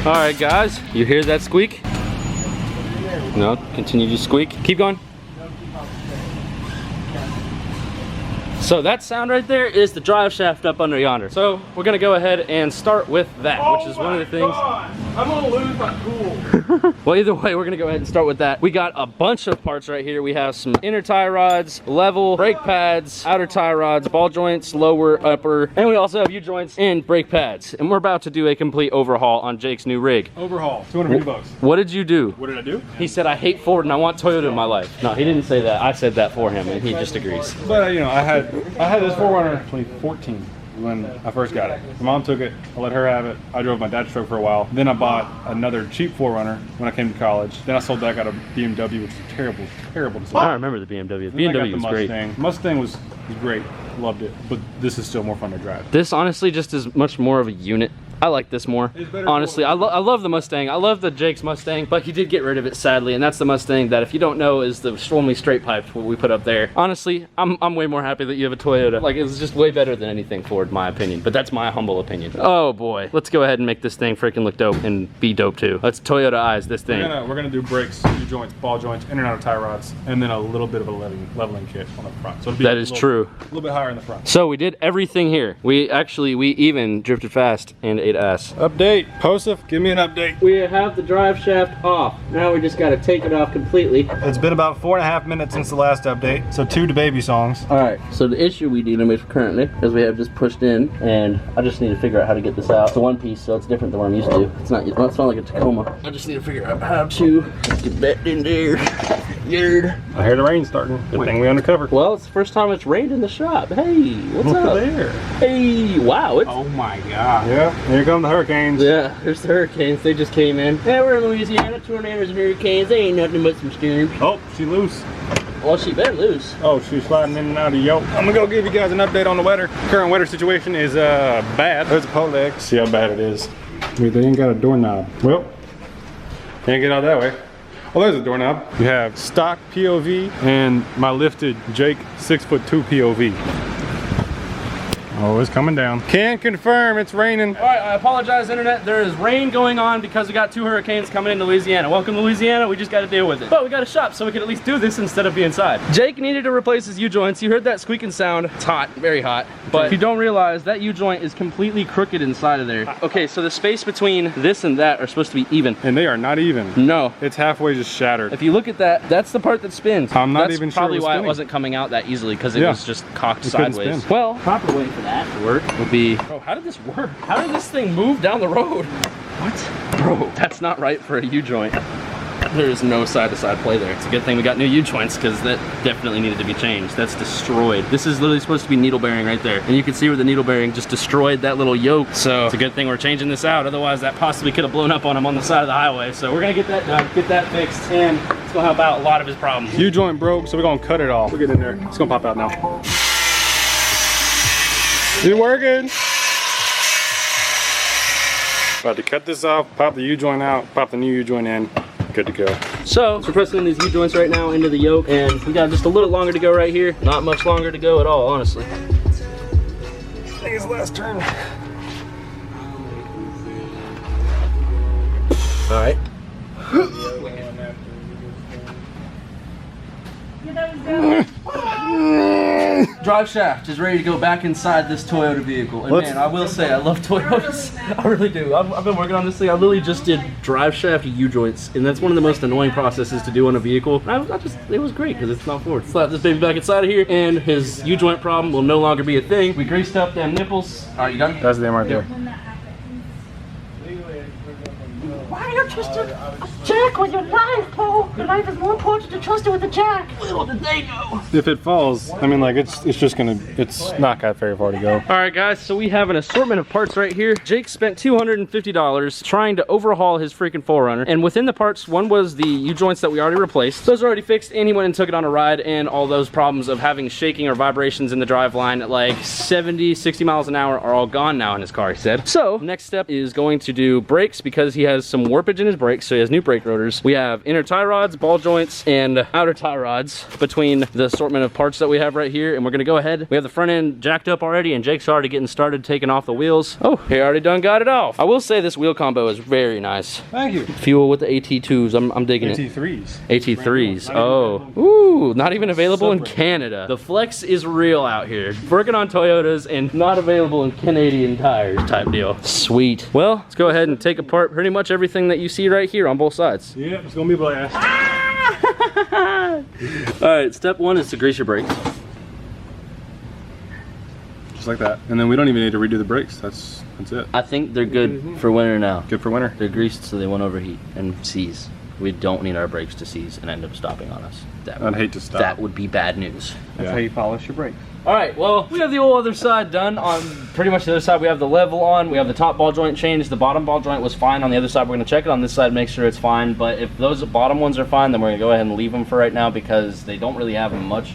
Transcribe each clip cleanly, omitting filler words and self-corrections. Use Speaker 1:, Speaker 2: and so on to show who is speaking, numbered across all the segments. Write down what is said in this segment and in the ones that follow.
Speaker 1: All right, guys, you hear that squeak? No, continue to squeak. Keep going. So that sound right there is the drive shaft up under yonder. So we're gonna go ahead and start with that, which is one of the things.
Speaker 2: I'm gonna lose my cool.
Speaker 1: Well, either way, we're gonna go ahead and start with that. We got a bunch of parts right here. We have some inner tie rods, level, brake pads, outer tie rods, ball joints, lower, upper, and we also have U-joints and brake pads. And we're about to do a complete overhaul on Jake's new rig.
Speaker 2: Overhaul, 250 bucks.
Speaker 1: What did you do?
Speaker 2: What did I do?
Speaker 1: He said, I hate Ford and I want Toyota in my life. No, he didn't say that. I said that for him and he just agrees.
Speaker 2: But you know, I had this 4Runner in 2014 when I first got it. My mom took it, I let her have it. I drove my dad's truck for a while. Then I bought another cheap 4Runner when I came to college. Then I sold that, got a BMW, which was terrible to sell.
Speaker 1: I remember the BMW. The BMW was great.
Speaker 2: Mustang was great, loved it, but this is still more fun to drive.
Speaker 1: This honestly just is much more of a unit. I like this more. Honestly, I love the Mustang. I love the Jake's Mustang, but he did get rid of it sadly, and that's the Mustang that, if you don't know, is the only straight pipe what we put up there. Honestly, I'm way more happy that you have a Toyota. Like, it's just way better than anything Ford, in my opinion, but that's my humble opinion. Oh boy, let's go ahead and make this thing freaking look dope and be dope too. Let's Toyota eyes this thing.
Speaker 2: We're gonna do brakes, U-joints, ball joints, in and out of tie rods, and then a little bit of a leveling kit on the front. So it'll be
Speaker 1: that is true.
Speaker 2: A little bit higher in the front.
Speaker 1: So we did everything here. We even drifted fast and ate ass.
Speaker 2: Update, Posif, give me an update.
Speaker 1: We have the drive shaft off. Now we just gotta take it off completely.
Speaker 2: It's been about 4.5 minutes since the last update, so 2 baby songs.
Speaker 1: All right, so the issue we dealing with currently is we have just pushed in, and I just need to figure out how to get this out. It's a one piece, so it's different than what I'm used to. It's not like a Tacoma. I just need to figure out how to get that in there. Yard.
Speaker 2: I hear the rain starting. Good thing we undercover.
Speaker 1: Well, it's the first time it's rained in the shop. Hey, what's up?
Speaker 2: There.
Speaker 1: Hey, wow.
Speaker 2: Oh my God. Yeah, here come the hurricanes.
Speaker 1: Yeah, there's the hurricanes. They just came in. Yeah, we're in Louisiana. Tornadoes and hurricanes. They ain't nothing but some storms.
Speaker 2: Oh, she loose.
Speaker 1: Well, she better loose.
Speaker 2: Oh, she's sliding in and out of the yoke. I'm gonna go give you guys an update on the weather. Current weather situation is bad. There's a pole leg. See how bad it is. Wait, they ain't got a doorknob. Well, can't get out that way. Oh, there's a doorknob. You have stock POV and my lifted Jake 6'2" POV. Oh, it's coming down. Can confirm it's raining.
Speaker 1: All right, I apologize, internet. There is rain going on because we got 2 hurricanes coming into Louisiana. Welcome to Louisiana. We just got to deal with it. But we got a shop, so we can at least do this instead of be inside. Jake needed to replace his U-joints. You heard that squeaking sound. It's hot, very hot. But if you don't realize, that U-joint is completely crooked inside of there. Okay, so the space between this and that are supposed to be even.
Speaker 2: And they are not even.
Speaker 1: No.
Speaker 2: It's halfway just shattered.
Speaker 1: If you look at that, that's the part that spins.
Speaker 2: I'm not even sure.
Speaker 1: That's probably why it wasn't coming out that easily, because it was just cocked sideways. Well, proper way for that to work would be, bro, how did this work? How did this thing move down the road? What? Bro, that's not right for a U-joint. There is no side-to-side play there. It's a good thing we got new U-joints, because that definitely needed to be changed. That's destroyed. This is literally supposed to be needle bearing right there. And you can see where the needle bearing just destroyed that little yoke. So it's a good thing we're changing this out. Otherwise, that possibly could have blown up on him on the side of the highway. So we're gonna get that done, get that fixed, and it's gonna help out a lot of his problems.
Speaker 2: U-joint broke, so we're gonna cut it off. We're getting in there. It's gonna pop out now. You working? About to cut this off, pop the U-joint out, pop the new U-joint in. Good to go.
Speaker 1: So we're pressing in these U-joints right now into the yoke, and we got just a little longer to go right here. Not much longer to go at all, honestly.
Speaker 2: I think it's the last turn.
Speaker 1: All right. Drive shaft is ready to go back inside this Toyota vehicle. And man, I will say, I love Toyotas. I really do. I've been working on this thing. I literally just did drive shaft U-joints, and that's one of the most annoying processes to do on a vehicle. It was great because it's not Ford. Slap this baby back inside of here, and his U-joint problem will no longer be a thing. We greased up them nipples. All right, you done?
Speaker 2: That's them right there.
Speaker 3: Why are you trusting a jack with your knife, Paul? Your knife is more important to trust it with a jack. Little did they know.
Speaker 2: If it falls, I mean, like, it's not got very far to go.
Speaker 1: All right, guys, so we have an assortment of parts right here. Jake spent $250 trying to overhaul his freaking 4Runner, and within the parts, one was the U-joints that we already replaced. Those are already fixed, and he went and took it on a ride, and all those problems of having shaking or vibrations in the drive line at like 70, 60 miles an hour are all gone now in his car, he said. So, next step is going to do brakes, because he has some warpage in his brakes, so he has new brake brake rotors. We have inner tie rods, ball joints, and outer tie rods between the assortment of parts that we have right here. And we're gonna go ahead. We have the front end jacked up already, and Jake's already getting started taking off the wheels. Oh, he already done got it off. I will say this wheel combo is very nice.
Speaker 2: Thank you.
Speaker 1: Fuel with the AT2s. I'm digging it.
Speaker 2: AT3s.
Speaker 1: AT3s. Oh. Ooh, not even available in Canada. The flex is real out here. Working on Toyotas and not available in Canadian tires type deal. Sweet. Well, let's go ahead and take apart pretty much everything that you see right here on both sides.
Speaker 2: Yeah, it's gonna be blast.
Speaker 1: All right, step one is to grease your brakes.
Speaker 2: Just like that. And then we don't even need to redo the brakes. That's it.
Speaker 1: I think they're good for winter now.
Speaker 2: Good for winter.
Speaker 1: They're greased so they won't overheat and seize. We don't need our brakes to seize and end up stopping on us.
Speaker 2: I'd hate to stop.
Speaker 1: That would be bad news.
Speaker 2: That's how you polish your brakes.
Speaker 1: All right, well, we have the whole other side done. On pretty much the other side, we have the level on. We have the top ball joint changed. The bottom ball joint was fine. On the other side, we're gonna check it. On this side, make sure it's fine. But if those bottom ones are fine, then we're gonna go ahead and leave them for right now because they don't really have much.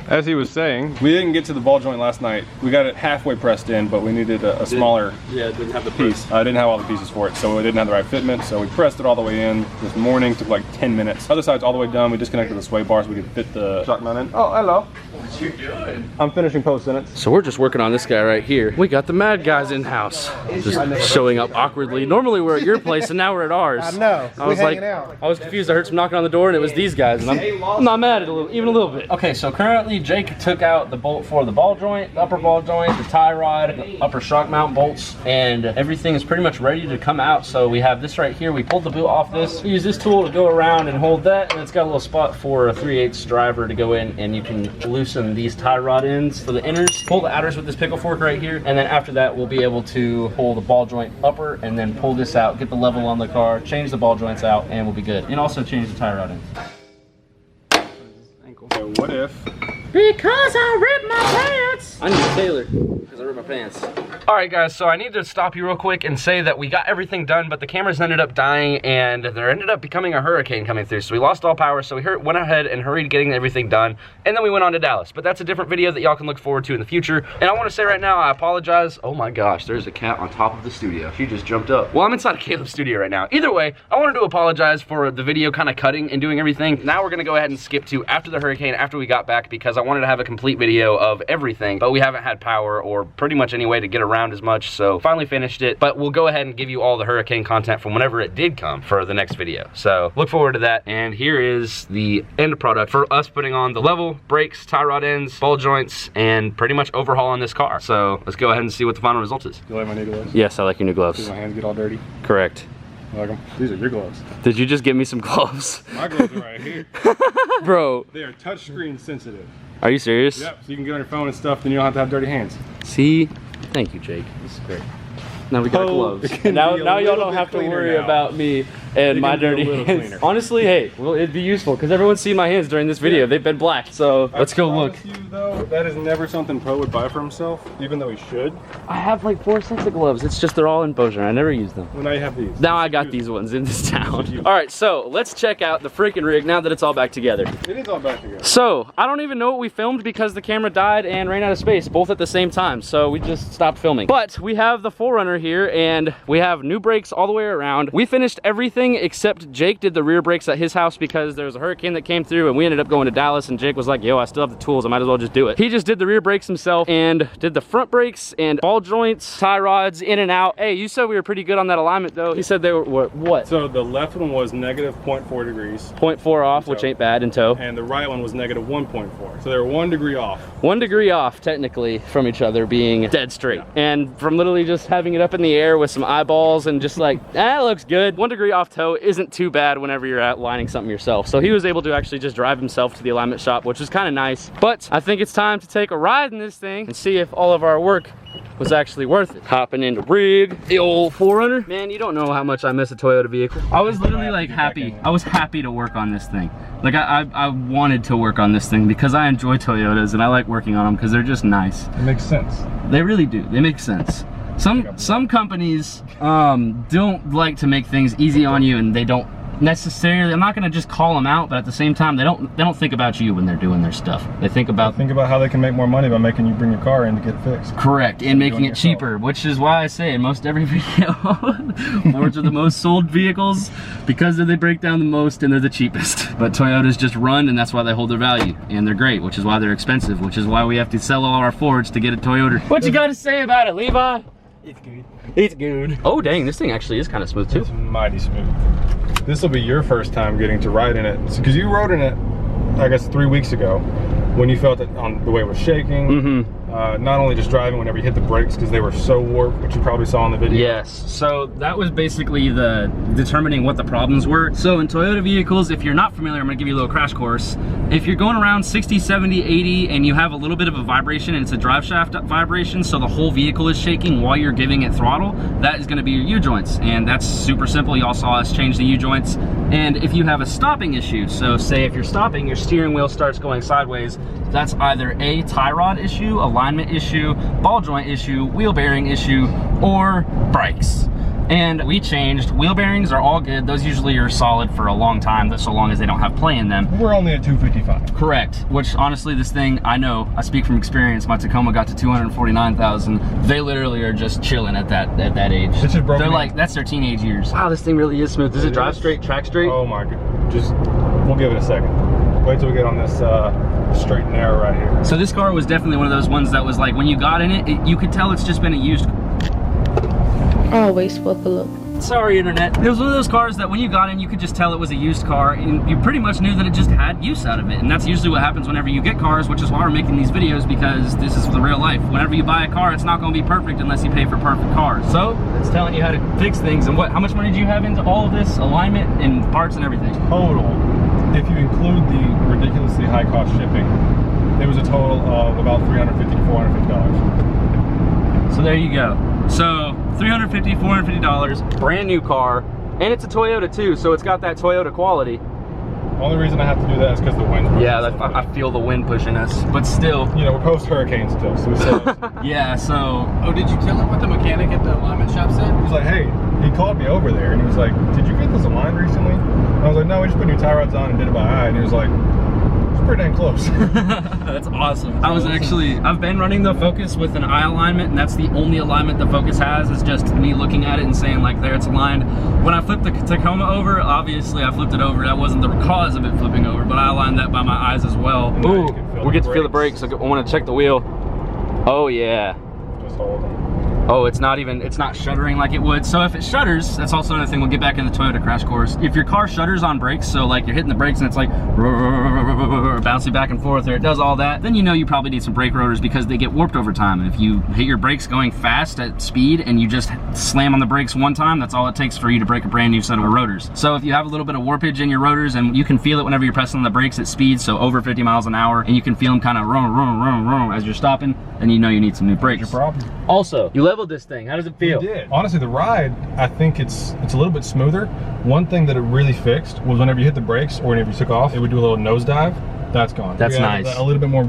Speaker 2: As he was saying, we didn't get to the ball joint last night. We got it halfway pressed in, but we needed a smaller
Speaker 1: it didn't have the
Speaker 2: piece. I didn't have all the pieces for it, so it didn't have the right fitment. So we pressed it all the way in this morning. Took like 10 minutes. Other side's all the way done. We disconnected the sway bar so we could fit the shock mount in. Oh, hello.
Speaker 1: What you doing?
Speaker 2: I'm finishing post sentence.
Speaker 1: So we're just working on this guy right here. We got the mad guys in house, just showing up awkwardly. Normally we're at your place and now we're at ours.
Speaker 4: I know.
Speaker 1: I was like, I was confused. I heard some knocking on the door and it was these guys, and I'm not mad at it even a little bit. Okay, so currently Jake took out the bolt for the ball joint, the upper ball joint, the tie rod, the upper shock mount bolts, and everything is pretty much ready to come out. So we have this right here. We pulled the boot off this. We use this tool to go around and hold that, and it's got a little spot for a 3/8 driver to go in, and you can loosen these tie rod ends for the inners. Pull the outers with this pickle fork right here, and then after that we'll be able to pull the ball joint upper and then pull this out, get the level on the car, change the ball joints out, and we'll be good. And also change the tie rod ends.
Speaker 2: So what if?
Speaker 3: Because I ripped my pants.
Speaker 1: I need a tailor because I ripped my pants. All right, guys, so I need to stop you real quick and say that we got everything done, but the cameras ended up dying and there ended up becoming a hurricane coming through. So we lost all power, so we went ahead and hurried getting everything done, and then we went on to Dallas. But that's a different video that y'all can look forward to in the future. And I want to say right now, I apologize. Oh my gosh, there's a cat on top of the studio. She just jumped up. Well, I'm inside of Caleb's studio right now. Either way, I wanted to apologize for the video kind of cutting and doing everything. Now we're gonna go ahead and skip to after the hurricane, after we got back, because I wanted to have a complete video of everything, but we haven't had power or pretty much any way to get around as much, so finally finished it. But we'll go ahead and give you all the hurricane content from whenever it did come for the next video. So look forward to that. And here is the end product for us putting on the level, brakes, tie rod ends, ball joints, and pretty much overhaul on this car. So let's go ahead and see what the final result is.
Speaker 2: You like my new gloves?
Speaker 1: Yes, I like your new gloves.
Speaker 2: Did my hands get all dirty?
Speaker 1: Correct.
Speaker 2: I like them. These are your gloves.
Speaker 1: Did you just give me some gloves?
Speaker 2: My gloves are right here.
Speaker 1: Bro.
Speaker 2: They are touchscreen sensitive.
Speaker 1: Are you serious?
Speaker 2: Yep, so you can get on your phone and stuff, then you don't have to have dirty hands.
Speaker 1: See? Thank you, Jake. This is great. Now we got gloves. Now y'all don't have to worry about me and my dirty hands. Honestly, hey, well, it'd be useful because everyone's seen my hands during this video. Yeah. They've been black, so let's go look.
Speaker 2: You, though, that is never something Poe would buy for himself, even though he should.
Speaker 1: I have like 4 sets of gloves. It's just they're all in Bossier. I never use them.
Speaker 2: Well, now you have these.
Speaker 1: Now I got these ones in this town. All right, so let's check out the freaking rig now that it's all back together.
Speaker 2: It is all back together.
Speaker 1: So I don't even know what we filmed because the camera died and ran out of space both at the same time. So we just stopped filming. But we have the 4Runner here and we have new brakes all the way around. We finished everything except Jake did the rear brakes at his house because there was a hurricane that came through and we ended up going to Dallas, and Jake was like, yo, I still have the tools, I might as well just do it. He just did the rear brakes himself and did the front brakes and ball joints, tie rods, in and out. Hey, you said we were pretty good on that alignment though. He said they were, what?
Speaker 2: So the left one was negative 0.4 degrees.
Speaker 1: 0.4 off, which ain't bad in tow.
Speaker 2: And the right one was negative 1.4. So they were 1 degree off.
Speaker 1: 1 degree off, technically, from each other being dead straight. Yeah. And from literally just having it up in the air with some eyeballs and just like, that looks good. 1 degree off tow isn't too bad whenever you're out lining something yourself. So he was able to actually just drive himself to the alignment shop, which was kind of nice. But I think it's time to take a ride in this thing and see if all of our work was actually worth it. Hopping into rig, the old 4Runner. Man, you don't know how much I miss a Toyota vehicle. I was literally like happy. I was happy to work on this thing. Like I wanted to work on this thing because I enjoy Toyotas and I like working on them because they're just nice.
Speaker 2: It makes sense.
Speaker 1: They really do. They make sense. Some companies don't like to make things easy on you, and they don't necessarily, I'm not gonna just call them out, but at the same time, they don't think about you when they're doing their stuff. They think about
Speaker 2: how they can make more money by making you bring your car in to get fixed.
Speaker 1: Correct, and making it cheaper, which is why I say in most every video, Fords are the most sold vehicles because they break down the most and they're the cheapest. But Toyotas just run, and that's why they hold their value, and they're great, which is why they're expensive, which is why we have to sell all our Fords to get a Toyota. What you got to say about it, Levi?
Speaker 3: It's good.
Speaker 1: It's good. Oh dang, this thing actually is kind of smooth too.
Speaker 2: It's mighty smooth. This will be your first time getting to ride in it, because you rode in it, I guess 3 weeks ago, when you felt it on the way it was shaking. Not only just driving whenever you hit the brakes because they were so warped, which you probably saw in the video.
Speaker 1: Yes, so that was basically the determining what the problems were. So in Toyota vehicles, if you're not familiar, I'm gonna give you a little crash course. If you're going around 60, 70, 80, and you have a little bit of a vibration, and it's a drive shaft vibration, so the whole vehicle is shaking while you're giving it throttle, that is gonna be your U-joints. And that's super simple. Y'all saw us change the U-joints. And if you have a stopping issue, so say if you're stopping, your steering wheel starts going sideways, that's either a tie rod issue, alignment issue, ball joint issue, wheel bearing issue, or brakes. And we changed. Wheel bearings are all good. Those usually are solid for a long time, so long as they don't have play in them.
Speaker 2: We're only at 255.
Speaker 1: Correct, which honestly this thing, I know, I speak from experience, my Tacoma got to 249,000. They literally are just chilling at that age.
Speaker 2: It's just broken.
Speaker 1: They're like, that's their teenage years. Wow, this thing really is smooth. Does it drive straight, track straight?
Speaker 2: Oh my god, we'll give it a second. Wait till we get on this straight and narrow right here.
Speaker 1: So this car was definitely one of those ones that was like, when you got in it, you could tell it's just been a used.
Speaker 4: Always flip a look.
Speaker 1: Sorry, internet. It was one of those cars that when you got in, you could just tell it was a used car, and you pretty much knew that it just had use out of it. And that's usually what happens whenever you get cars, which is why we're making these videos, because this is the real life. Whenever you buy a car, it's not going to be perfect unless you pay for perfect cars. So it's telling you how to fix things. And how much money do you have into all of this alignment and parts and everything?
Speaker 2: Total, if you include the ridiculously high cost shipping, it was a total of about $350 to $450.
Speaker 1: So there you go. So $350, $450, brand new car, and it's a Toyota too, so it's got that Toyota quality.
Speaker 2: Only reason I have to do that is because the wind.
Speaker 1: Yeah, I feel the wind pushing us, but still.
Speaker 2: You know, we're post-hurricane still, so we still.
Speaker 1: Yeah, so.
Speaker 5: Oh, did you tell him what the mechanic at the alignment shop said?
Speaker 2: He was like, hey, he called me over there, and he was like, did you get this aligned recently? And I was like, no, we just put new tie rods on and did it by eye, and he was like, pretty dang close.
Speaker 1: That's awesome. I've been running the Focus with an eye alignment, and that's the only alignment the Focus has, is just me looking at it and saying like, there, it's aligned. When I flipped the Tacoma over, obviously I flipped it over. That wasn't the cause of it flipping over, but I aligned that by my eyes as well. Ooh, we get to feel the brakes. I want to check the wheel. Oh yeah.
Speaker 2: Just hold them.
Speaker 1: Oh, it's not shuddering like it would. So if it shudders, that's also another thing. We'll get back in the Toyota crash course. If your car shudders on brakes, so like you're hitting the brakes and it's like bouncing back and forth, or it does all that, then you know you probably need some brake rotors because they get warped over time. And if you hit your brakes going fast at speed and you just slam on the brakes one time, that's all it takes for you to break a brand new set of rotors. So if you have a little bit of warpage in your rotors, and you can feel it whenever you're pressing on the brakes at speed, so over 50 miles an hour, and you can feel them kind of as you're stopping, then you know you need some new brakes.
Speaker 2: What's your problem?
Speaker 1: Also, you leveled this thing. How does it feel?
Speaker 2: We did. Honestly, the ride, I think it's a little bit smoother. One thing that it really fixed was whenever you hit the brakes or whenever you took off, it would do a little nosedive. That's gone.
Speaker 1: That's nice.
Speaker 2: A little bit more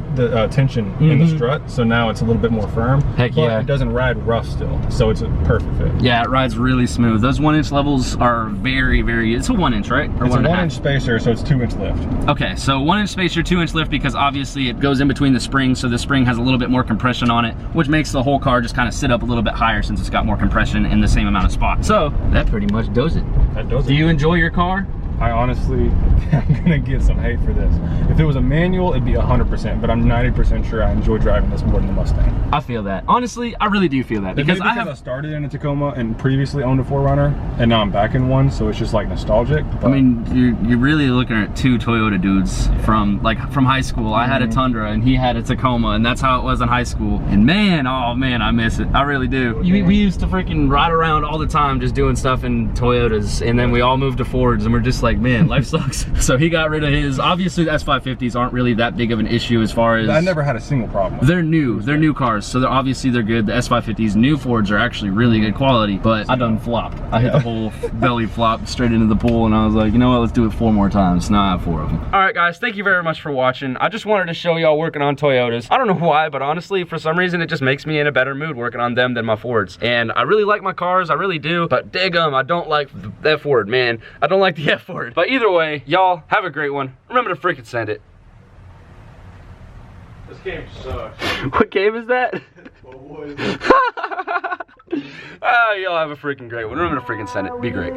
Speaker 2: tension in the strut, so now it's a little bit more firm.
Speaker 1: Heck
Speaker 2: but
Speaker 1: yeah.
Speaker 2: It doesn't ride rough still, so it's a perfect fit.
Speaker 1: Yeah, it rides really smooth. Those 1-inch levels are very, it's a 1-inch, right? Or
Speaker 2: it's a 1-inch spacer, so it's 2-inch lift.
Speaker 1: Okay, so 1-inch spacer, 2-inch lift, because obviously it goes in between the springs, so the spring has a little bit more compression on it, which makes the whole car just kind of sit up a little bit higher since it's got more compression in the same amount of spot. So that pretty much does it.
Speaker 2: That does it.
Speaker 1: Do you enjoy your car?
Speaker 2: I honestly, I'm gonna get some hate for this. If it was a manual, it'd be 100%, but I'm 90% sure I enjoy driving this more than the Mustang.
Speaker 1: I feel that. Honestly, I really do feel that. Because
Speaker 2: I started in a Tacoma and previously owned a 4Runner, and now I'm back in one, so it's just like nostalgic.
Speaker 1: I mean, you're really looking at two Toyota dudes from high school. I had a Tundra and he had a Tacoma, and that's how it was in high school. And man, oh man, I miss it. I really do. We used to freaking ride around all the time just doing stuff in Toyotas, and then we all moved to Fords, and we're just like, man, life sucks. So he got rid of his. Obviously the S550s aren't really that big of an issue as far as.
Speaker 2: I never had a single problem with
Speaker 1: they're new cars, so they're good. The S550s, new Fords, are actually really good quality, but I done flopped. I hit the whole belly flop straight into the pool, and I was like, you know what, let's do it 4 more times. Now I have 4 of them. All right guys, thank you very much for watching. I just wanted to show y'all working on Toyotas. I don't know why, but honestly, for some reason, it just makes me in a better mood working on them than my Fords. And I really like my cars, I really do, but dig 'em, I don't like the F word, man. I don't like the F word. Lord. But either way, y'all have a great one. Remember to freaking send it.
Speaker 2: This game sucks.
Speaker 1: What game is that?
Speaker 2: Poeboys.
Speaker 1: Y'all have a freaking great one. Remember to freaking send it. Be great.